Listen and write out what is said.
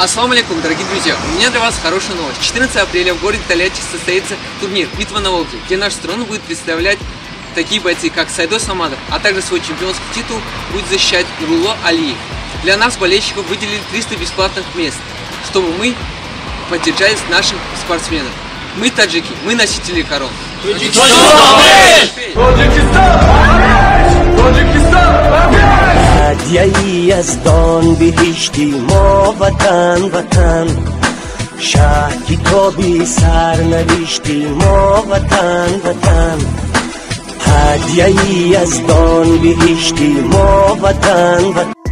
Ассаламу алейкум, дорогие друзья! У меня для вас хорошая новость. 14 апреля в городе Тольятти состоится турнир «Битва на Волге», где нашу страну будет представлять такие бойцы, как Сайдос Самадов, а также свой чемпионский титул будет защищать Нурулло Алиев. Для нас, болельщиков, выделили 300 бесплатных мест, чтобы мы поддержали наших спортсменов. Мы таджики, мы носители корон. هدیه‌ای از دان بهشتی ما وطن وطن شهر کتابی سرنوشتی ما وطن وطن هدیه‌ای از دان بهشتی ما وطن وطن